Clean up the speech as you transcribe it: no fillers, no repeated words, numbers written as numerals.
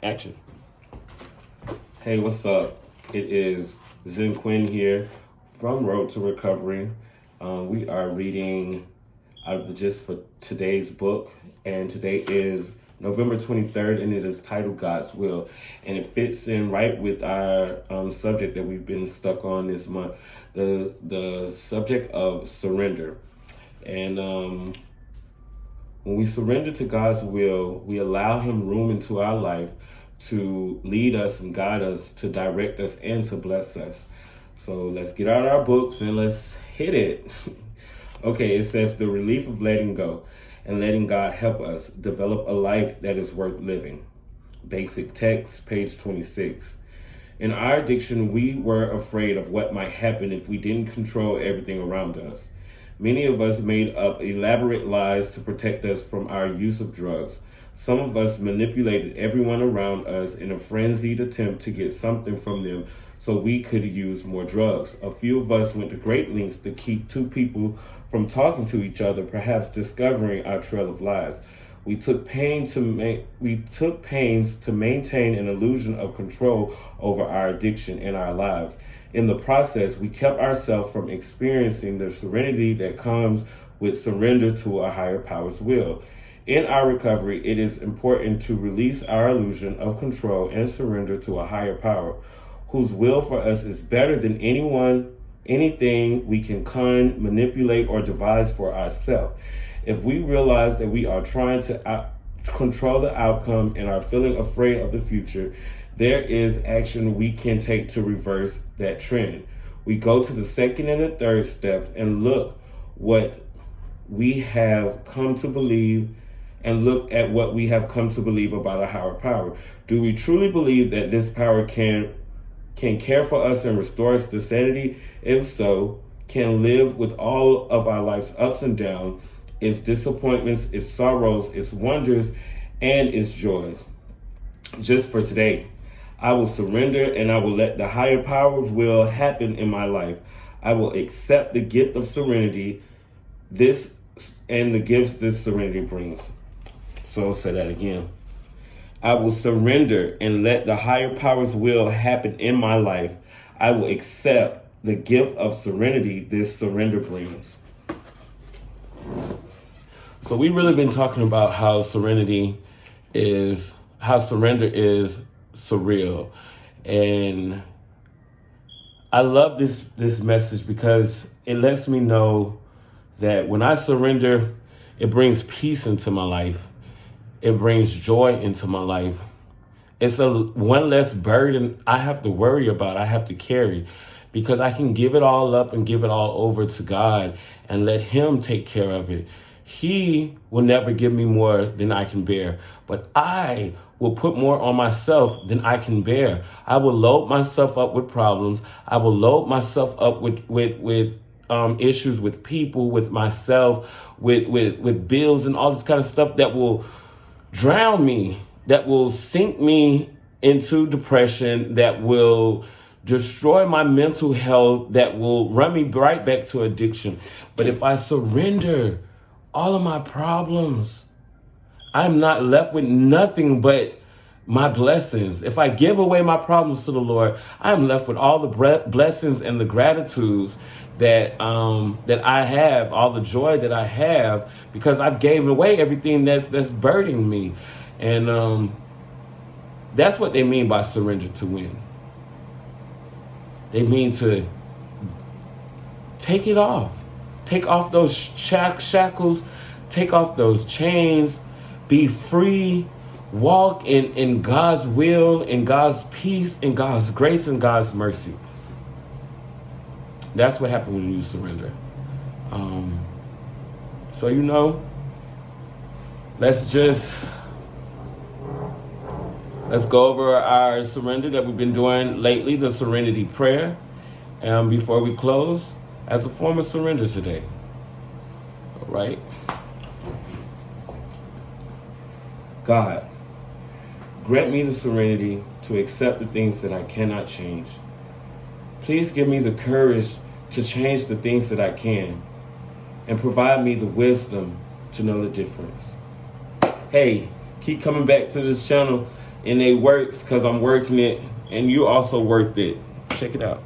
Action. Hey, what's up? It is Zen Quinn here from Road to Recovery. We are reading out of the gist for today's book, and today is November 23rd, and it is titled God's Will, and it fits in right with our subject that we've been stuck on this month, the subject of surrender. And when we surrender to God's will, we allow Him room into our life to lead us and guide us, to direct us, and to bless us. So let's get out our books and let's hit it. Okay, it says the relief of letting go and letting God help us develop a life that is worth living. Basic text, page 26. In our addiction, we were afraid of what might happen if we didn't control everything around us. Many of us made up elaborate lies to protect us from our use of drugs. Some of us manipulated everyone around us in a frenzied attempt to get something from them so we could use more drugs. A few of us went to great lengths to keep two people from talking to each other, perhaps discovering our trail of lies. We took pains to maintain an illusion of control over our addiction and our lives. In the process, we kept ourselves from experiencing the serenity that comes with surrender to a higher power's will. In our recovery, it is important to release our illusion of control and surrender to a higher power, whose will for us is better than anything we can manipulate, or devise for ourselves. If we realize that we are trying to control the outcome and are feeling afraid of the future, there is action we can take to reverse that trend. We go to the second and the third step and look what we have come to believe about a higher power. Do we truly believe that this power can care for us and restore us to sanity? If so, can live with all of our life's ups and downs, its disappointments, its sorrows, its wonders, and its joys. Just for today, I will surrender and I will let the higher power's will happen in my life. I will accept the gift of serenity, the gifts this serenity brings. So I'll say that again. I will surrender and let the higher power's will happen in my life. I will accept the gift of serenity this surrender brings. So we've really been talking about how surrender is surreal. And I love this message because it lets me know that when I surrender, it brings peace into my life. It brings joy into my life. It's one less burden I have to worry about, I have to carry, because I can give it all up and give it all over to God and let Him take care of it. He will never give me more than I can bear, but I will put more on myself than I can bear. I will load myself up with problems. I will load myself up with issues with people, with myself, with bills and all this kind of stuff that will drown me, that will sink me into depression, that will destroy my mental health, that will run me right back to addiction. But if I surrender all of my problems, I'm not left with nothing but my blessings. If I give away my problems to the Lord, I'm left with all the blessings and the gratitudes that I have, all the joy that I have, because I've gave away everything that's burdening me. And that's what they mean by surrender to win. They mean to take it off. Take off those shackles. Take off those chains. Be free. Walk in God's will, in God's peace, in God's grace, and God's mercy. That's what happens when you surrender. So, let's go over our surrender that we've been doing lately, the serenity prayer. And before we close, as a form of surrender today. All right. God, grant me the serenity to accept the things that I cannot change. Please give me the courage to change the things that I can, and provide me the wisdom to know the difference. Hey, keep coming back to this channel. and it works because I'm working it, and you also worth it. Check it out.